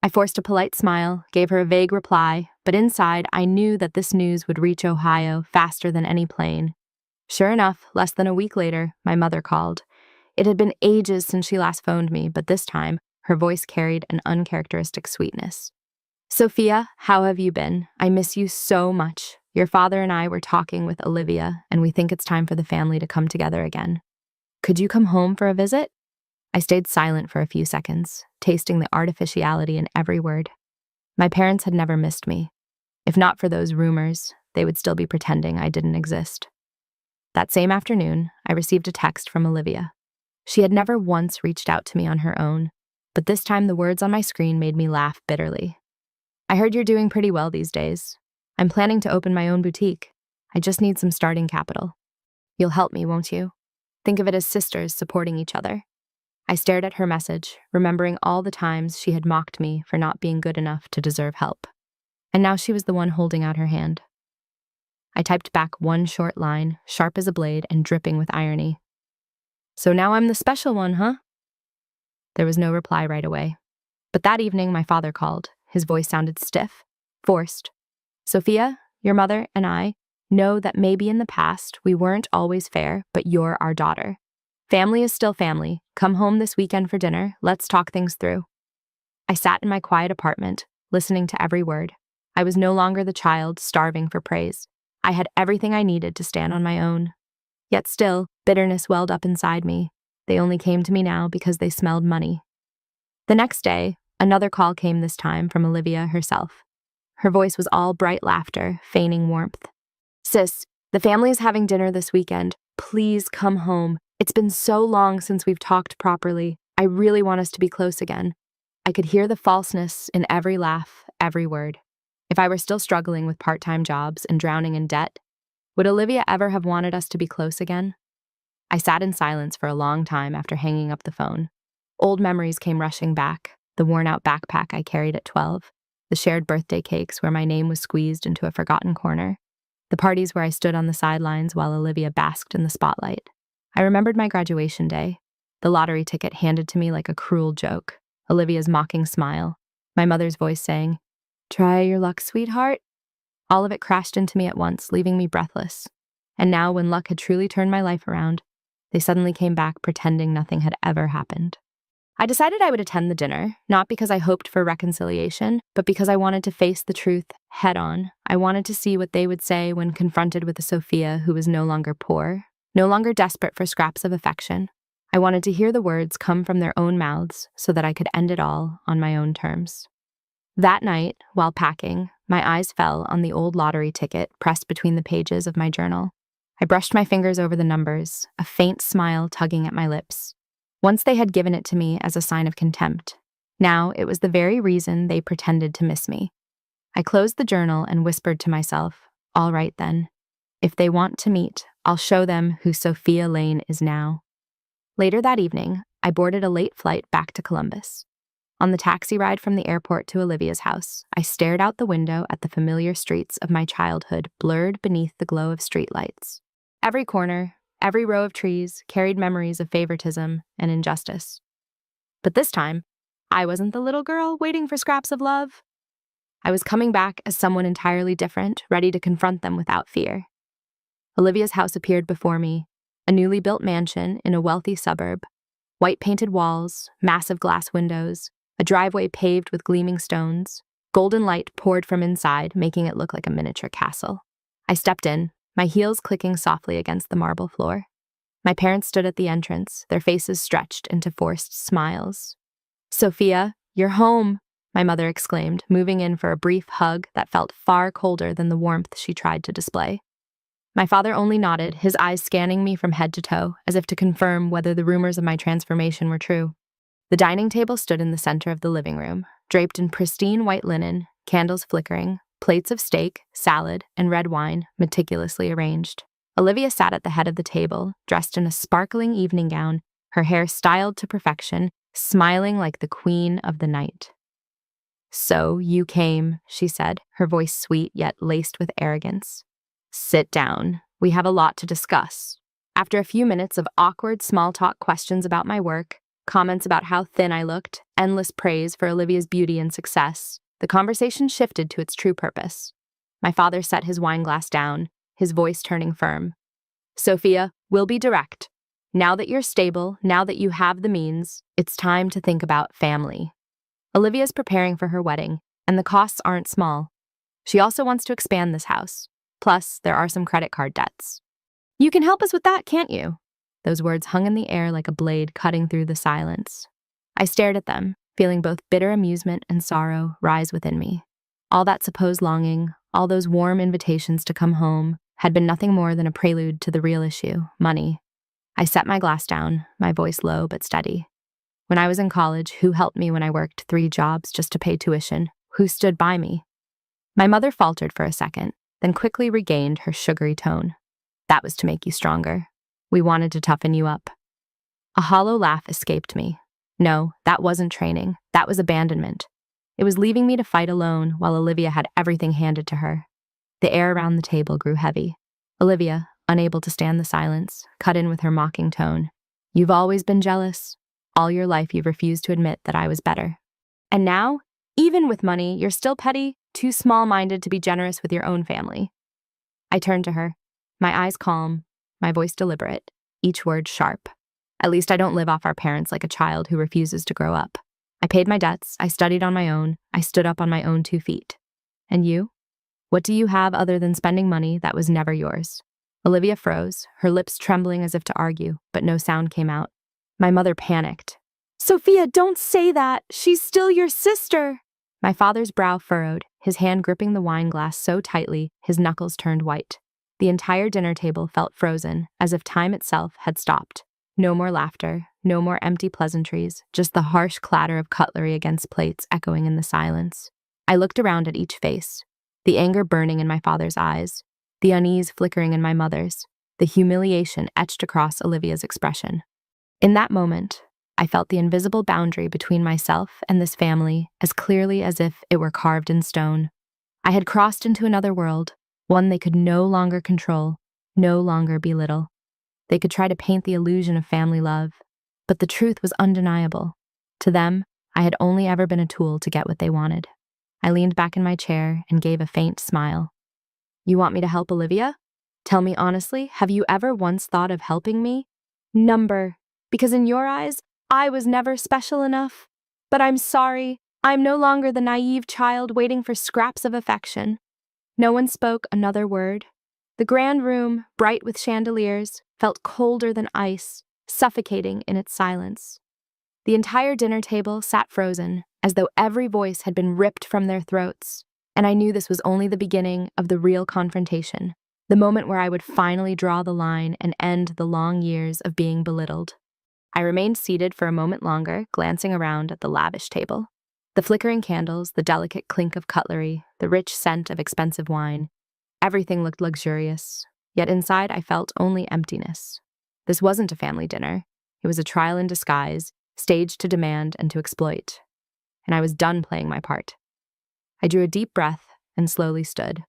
I forced a polite smile, gave her a vague reply, but inside I knew that this news would reach Ohio faster than any plane. Sure enough, less than a week later, my mother called. It had been ages since she last phoned me, but this time, her voice carried an uncharacteristic sweetness. "Sophia, how have you been? I miss you so much. Your father and I were talking with Olivia, and we think it's time for the family to come together again. Could you come home for a visit?" I stayed silent for a few seconds, tasting the artificiality in every word. My parents had never missed me. If not for those rumors, they would still be pretending I didn't exist. That same afternoon, I received a text from Olivia. She had never once reached out to me on her own, but this time the words on my screen made me laugh bitterly. "I heard you're doing pretty well these days. I'm planning to open my own boutique. I just need some starting capital. You'll help me, won't you? Think of it as sisters supporting each other." I stared at her message, remembering all the times she had mocked me for not being good enough to deserve help. And now she was the one holding out her hand. I typed back one short line, sharp as a blade and dripping with irony. "So now I'm the special one, huh?" There was no reply right away. But that evening, my father called. His voice sounded stiff, forced. "Sophia, your mother and I know that maybe in the past we weren't always fair, but you're our daughter. Family is still family. Come home this weekend for dinner. Let's talk things through." I sat in my quiet apartment, listening to every word. I was no longer the child starving for praise. I had everything I needed to stand on my own. Yet still, bitterness welled up inside me. They only came to me now because they smelled money. The next day, another call came, this time from Olivia herself. Her voice was all bright laughter, feigning warmth. "Sis, the family is having dinner this weekend. Please come home. It's been so long since we've talked properly. I really want us to be close again." I could hear the falseness in every laugh, every word. If I were still struggling with part-time jobs and drowning in debt, would Olivia ever have wanted us to be close again? I sat in silence for a long time after hanging up the phone. Old memories came rushing back, the worn-out backpack I carried at 12, the shared birthday cakes where my name was squeezed into a forgotten corner, the parties where I stood on the sidelines while Olivia basked in the spotlight. I remembered my graduation day, the lottery ticket handed to me like a cruel joke, Olivia's mocking smile, my mother's voice saying, "Try your luck, sweetheart." All of it crashed into me at once, leaving me breathless. And now, when luck had truly turned my life around, they suddenly came back pretending nothing had ever happened. I decided I would attend the dinner, not because I hoped for reconciliation, but because I wanted to face the truth head on. I wanted to see what they would say when confronted with a Sophia who was no longer poor, no longer desperate for scraps of affection. I wanted to hear the words come from their own mouths so that I could end it all on my own terms. That night, while packing, my eyes fell on the old lottery ticket pressed between the pages of my journal. I brushed my fingers over the numbers, a faint smile tugging at my lips. Once they had given it to me as a sign of contempt. Now it was the very reason they pretended to miss me. I closed the journal and whispered to myself, all right then. If they want to meet, I'll show them who Sophia Lane is now. Later that evening, I boarded a late flight back to Columbus. On the taxi ride from the airport to Olivia's house, I stared out the window at the familiar streets of my childhood blurred beneath the glow of streetlights. Every corner, every row of trees carried memories of favoritism and injustice. But this time, I wasn't the little girl waiting for scraps of love. I was coming back as someone entirely different, ready to confront them without fear. Olivia's house appeared before me, a newly built mansion in a wealthy suburb. White painted walls, massive glass windows, a driveway paved with gleaming stones. Golden light poured from inside, making it look like a miniature castle. I stepped in, my heels clicking softly against the marble floor. My parents stood at the entrance, their faces stretched into forced smiles. "Sophia, you're home," my mother exclaimed, moving in for a brief hug that felt far colder than the warmth she tried to display. My father only nodded, his eyes scanning me from head to toe, as if to confirm whether the rumors of my transformation were true. The dining table stood in the center of the living room, draped in pristine white linen, candles flickering, plates of steak, salad, and red wine meticulously arranged. Olivia sat at the head of the table, dressed in a sparkling evening gown, her hair styled to perfection, smiling like the queen of the night. "So you came," she said, her voice sweet yet laced with arrogance. "Sit down. We have a lot to discuss." After a few minutes of awkward small talk questions about my work, comments about how thin I looked, endless praise for Olivia's beauty and success, the conversation shifted to its true purpose. My father set his wine glass down, his voice turning firm. "Sophia, we'll be direct. Now that you're stable, now that you have the means, it's time to think about family. Olivia's preparing for her wedding, and the costs aren't small. She also wants to expand this house. Plus, there are some credit card debts. You can help us with that, can't you?" Those words hung in the air like a blade cutting through the silence. I stared at them, feeling both bitter amusement and sorrow rise within me. All that supposed longing, all those warm invitations to come home, had been nothing more than a prelude to the real issue, money. I set my glass down, my voice low but steady. When I was in college, who helped me when I worked 3 jobs just to pay tuition? Who stood by me? My mother faltered for a second, then quickly regained her sugary tone. "That was to make you stronger. We wanted to toughen you up." A hollow laugh escaped me. No, that wasn't training. That was abandonment. It was leaving me to fight alone while Olivia had everything handed to her. The air around the table grew heavy. Olivia, unable to stand the silence, cut in with her mocking tone. "You've always been jealous. All your life you've refused to admit that I was better. And now, even with money, you're still petty, too small-minded to be generous with your own family." I turned to her, my eyes calm, my voice deliberate, each word sharp. At least I don't live off our parents like a child who refuses to grow up. I paid my debts, I studied on my own, I stood up on my own 2 feet. And you? What do you have other than spending money that was never yours? Olivia froze, her lips trembling as if to argue, but no sound came out. My mother panicked. "Sophia, don't say that! She's still your sister!" My father's brow furrowed, his hand gripping the wine glass so tightly, his knuckles turned white. The entire dinner table felt frozen, as if time itself had stopped. No more laughter, no more empty pleasantries, just the harsh clatter of cutlery against plates echoing in the silence. I looked around at each face, the anger burning in my father's eyes, the unease flickering in my mother's, the humiliation etched across Olivia's expression. In that moment, I felt the invisible boundary between myself and this family as clearly as if it were carved in stone. I had crossed into another world, one they could no longer control, no longer belittle. They could try to paint the illusion of family love, but the truth was undeniable. To them, I had only ever been a tool to get what they wanted. I leaned back in my chair and gave a faint smile. You want me to help Olivia? Tell me honestly, have you ever once thought of helping me? Number. Because in your eyes, I was never special enough. But I'm sorry, I'm no longer the naive child waiting for scraps of affection. No one spoke another word. The grand room, bright with chandeliers, felt colder than ice, suffocating in its silence. The entire dinner table sat frozen, as though every voice had been ripped from their throats, and I knew this was only the beginning of the real confrontation, the moment where I would finally draw the line and end the long years of being belittled. I remained seated for a moment longer, glancing around at the lavish table. The flickering candles, the delicate clink of cutlery, the rich scent of expensive wine, everything looked luxurious, yet inside I felt only emptiness. This wasn't a family dinner. It was a trial in disguise, staged to demand and to exploit. And I was done playing my part. I drew a deep breath and slowly stood.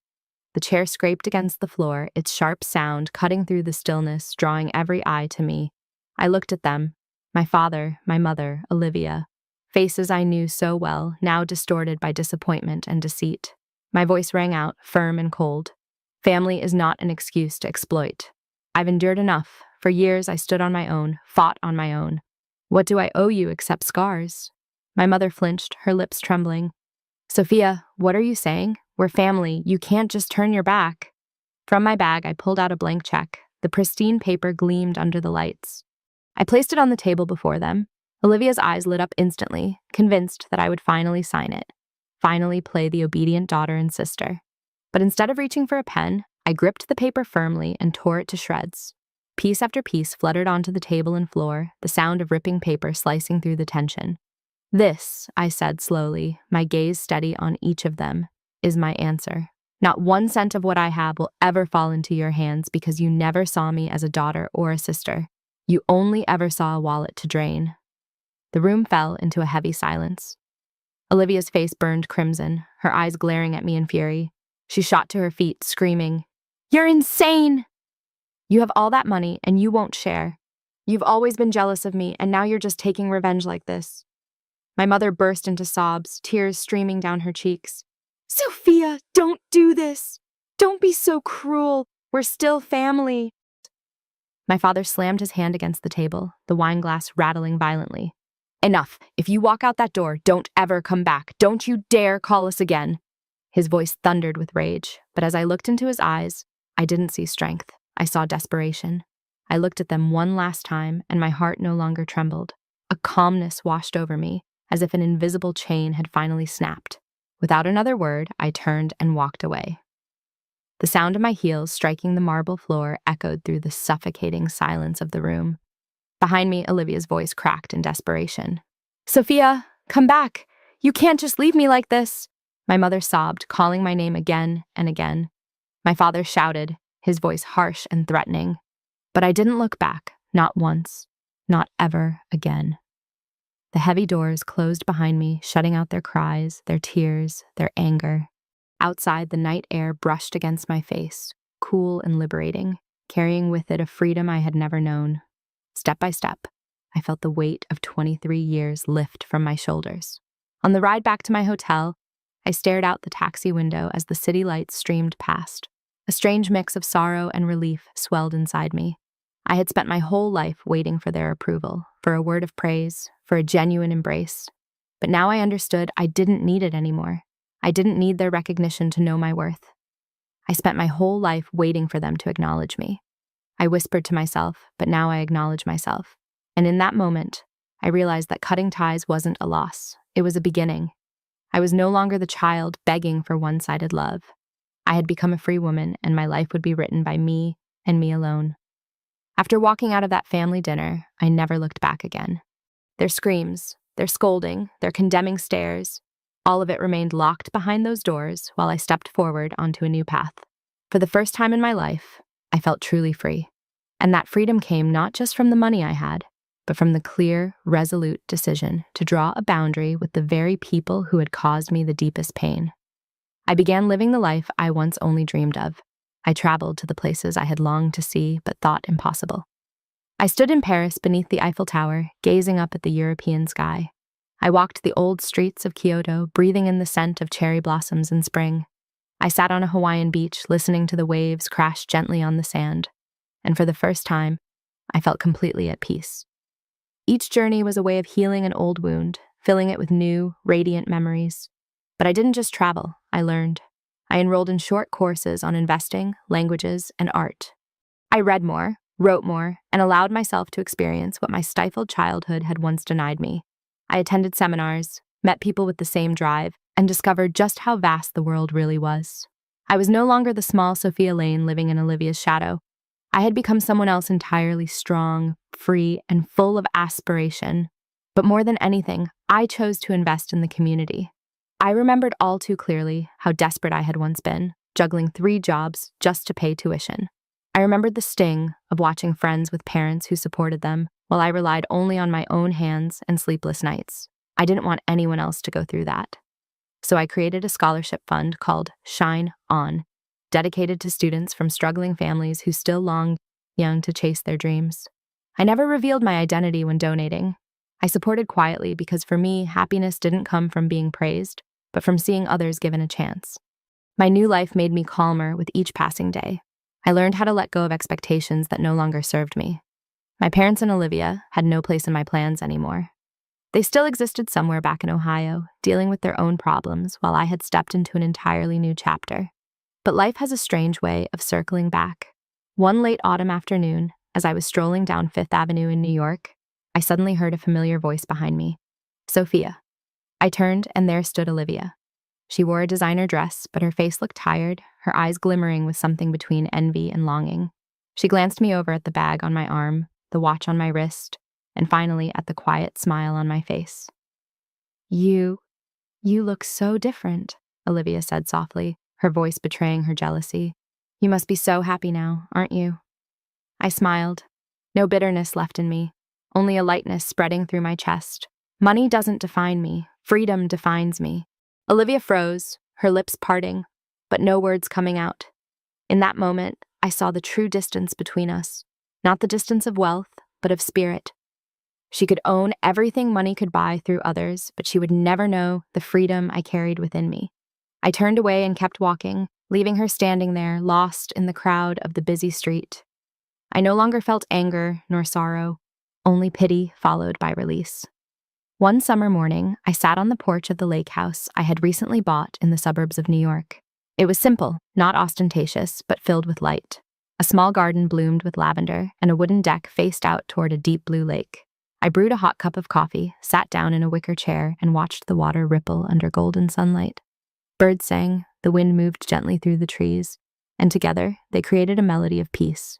The chair scraped against the floor, its sharp sound cutting through the stillness, drawing every eye to me. I looked at them, my father, my mother, Olivia, faces I knew so well, now distorted by disappointment and deceit. My voice rang out, firm and cold. Family is not an excuse to exploit. I've endured enough. For years I stood on my own, fought on my own. What do I owe you except scars? My mother flinched, her lips trembling. Sophia, what are you saying? We're family. You can't just turn your back. From my bag, I pulled out a blank check. The pristine paper gleamed under the lights. I placed it on the table before them. Olivia's eyes lit up instantly, convinced that I would finally sign it, finally play the obedient daughter and sister. But instead of reaching for a pen, I gripped the paper firmly and tore it to shreds. Piece after piece fluttered onto the table and floor, the sound of ripping paper slicing through the tension. This, I said slowly, my gaze steady on each of them, is my answer. Not 1 cent of what I have will ever fall into your hands because you never saw me as a daughter or a sister. You only ever saw a wallet to drain. The room fell into a heavy silence. Olivia's face burned crimson, her eyes glaring at me in fury. She shot to her feet, screaming, "You're insane! You have all that money and you won't share. You've always been jealous of me and now you're just taking revenge like this." My mother burst into sobs, tears streaming down her cheeks. "Sophia, don't do this! Don't be so cruel! We're still family!" My father slammed his hand against the table, the wine glass rattling violently. "Enough! If you walk out that door, don't ever come back. Don't you dare call us again!" His voice thundered with rage, but as I looked into his eyes, I didn't see strength. I saw desperation. I looked at them one last time, and my heart no longer trembled. A calmness washed over me, as if an invisible chain had finally snapped. Without another word, I turned and walked away. The sound of my heels striking the marble floor echoed through the suffocating silence of the room. Behind me, Olivia's voice cracked in desperation. "Sophia, come back! You can't just leave me like this!" My mother sobbed, calling my name again and again. My father shouted, his voice harsh and threatening. But I didn't look back, not once, not ever again. The heavy doors closed behind me, shutting out their cries, their tears, their anger. Outside, the night air brushed against my face, cool and liberating, carrying with it a freedom I had never known. Step by step, I felt the weight of 23 years lift from my shoulders. On the ride back to my hotel, I stared out the taxi window as the city lights streamed past. A strange mix of sorrow and relief swelled inside me. I had spent my whole life waiting for their approval, for a word of praise, for a genuine embrace. But now I understood I didn't need it anymore. I didn't need their recognition to know my worth. I spent my whole life waiting for them to acknowledge me. I whispered to myself, but now I acknowledge myself. And in that moment, I realized that cutting ties wasn't a loss. It was a beginning. I was no longer the child begging for one-sided love. I had become a free woman, and my life would be written by me and me alone. After walking out of that family dinner, I never looked back again. Their screams, their scolding, their condemning stares, all of it remained locked behind those doors while I stepped forward onto a new path. For the first time in my life, I felt truly free. And that freedom came not just from the money I had, but from the clear, resolute decision to draw a boundary with the very people who had caused me the deepest pain. I began living the life I once only dreamed of. I traveled to the places I had longed to see but thought impossible. I stood in Paris beneath the Eiffel Tower, gazing up at the European sky. I walked the old streets of Kyoto, breathing in the scent of cherry blossoms in spring. I sat on a Hawaiian beach, listening to the waves crash gently on the sand, and for the first time, I felt completely at peace. Each journey was a way of healing an old wound, filling it with new, radiant memories. But I didn't just travel, I learned. I enrolled in short courses on investing, languages, and art. I read more, wrote more, and allowed myself to experience what my stifled childhood had once denied me. I attended seminars, met people with the same drive, and discovered just how vast the world really was. I was no longer the small Sophia Lane living in Olivia's shadow. I had become someone else entirely strong, free, and full of aspiration. But more than anything, I chose to invest in the community. I remembered all too clearly how desperate I had once been, juggling 3 jobs just to pay tuition. I remembered the sting of watching friends with parents who supported them, while I relied only on my own hands and sleepless nights. I didn't want anyone else to go through that. So I created a scholarship fund called Shine On, dedicated to students from struggling families who still longed young to chase their dreams. I never revealed my identity when donating. I supported quietly because for me, happiness didn't come from being praised, but from seeing others given a chance. My new life made me calmer with each passing day. I learned how to let go of expectations that no longer served me. My parents and Olivia had no place in my plans anymore. They still existed somewhere back in Ohio, dealing with their own problems while I had stepped into an entirely new chapter. But life has a strange way of circling back. One late autumn afternoon, as I was strolling down Fifth Avenue in New York, I suddenly heard a familiar voice behind me. Sophia. I turned, and there stood Olivia. She wore a designer dress, but her face looked tired, her eyes glimmering with something between envy and longing. She glanced me over at the bag on my arm, the watch on my wrist, and finally at the quiet smile on my face. You look so different, Olivia said softly, her voice betraying her jealousy. You must be so happy now, aren't you? I smiled. No bitterness left in me, only a lightness spreading through my chest. Money doesn't define me, freedom defines me. Olivia froze, her lips parting, but no words coming out. In that moment, I saw the true distance between us, not the distance of wealth, but of spirit. She could own everything money could buy through others, but she would never know the freedom I carried within me. I turned away and kept walking, leaving her standing there, lost in the crowd of the busy street. I no longer felt anger nor sorrow, only pity followed by release. One summer morning, I sat on the porch of the lake house I had recently bought in the suburbs of New York. It was simple, not ostentatious, but filled with light. A small garden bloomed with lavender, and a wooden deck faced out toward a deep blue lake. I brewed a hot cup of coffee, sat down in a wicker chair, and watched the water ripple under golden sunlight. Birds sang, the wind moved gently through the trees, and together they created a melody of peace.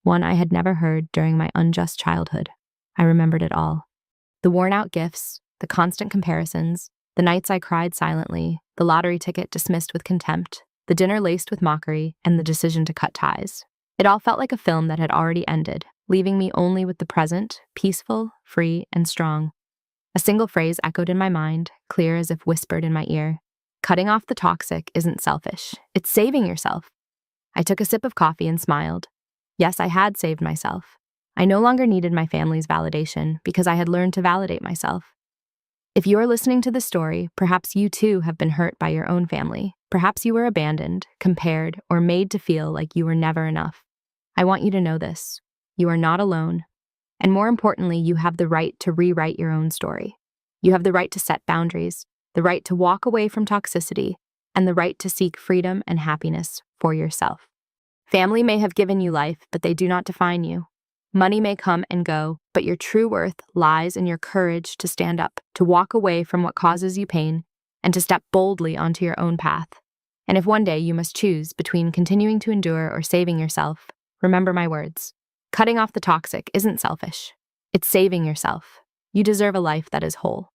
One I had never heard during my unjust childhood. I remembered it all. The worn-out gifts, the constant comparisons, the nights I cried silently, the lottery ticket dismissed with contempt, the dinner laced with mockery, and the decision to cut ties. It all felt like a film that had already ended, leaving me only with the present, peaceful, free, and strong. A single phrase echoed in my mind, clear as if whispered in my ear. Cutting off the toxic isn't selfish. It's saving yourself. I took a sip of coffee and smiled. Yes, I had saved myself. I no longer needed my family's validation because I had learned to validate myself. If you are listening to this story, perhaps you too have been hurt by your own family. Perhaps you were abandoned, compared, or made to feel like you were never enough. I want you to know this. You are not alone. And more importantly, you have the right to rewrite your own story. You have the right to set boundaries, the right to walk away from toxicity, and the right to seek freedom and happiness for yourself. Family may have given you life, but they do not define you. Money may come and go, but your true worth lies in your courage to stand up, to walk away from what causes you pain, and to step boldly onto your own path. And if one day you must choose between continuing to endure or saving yourself, remember my words. Cutting off the toxic isn't selfish. It's saving yourself. You deserve a life that is whole.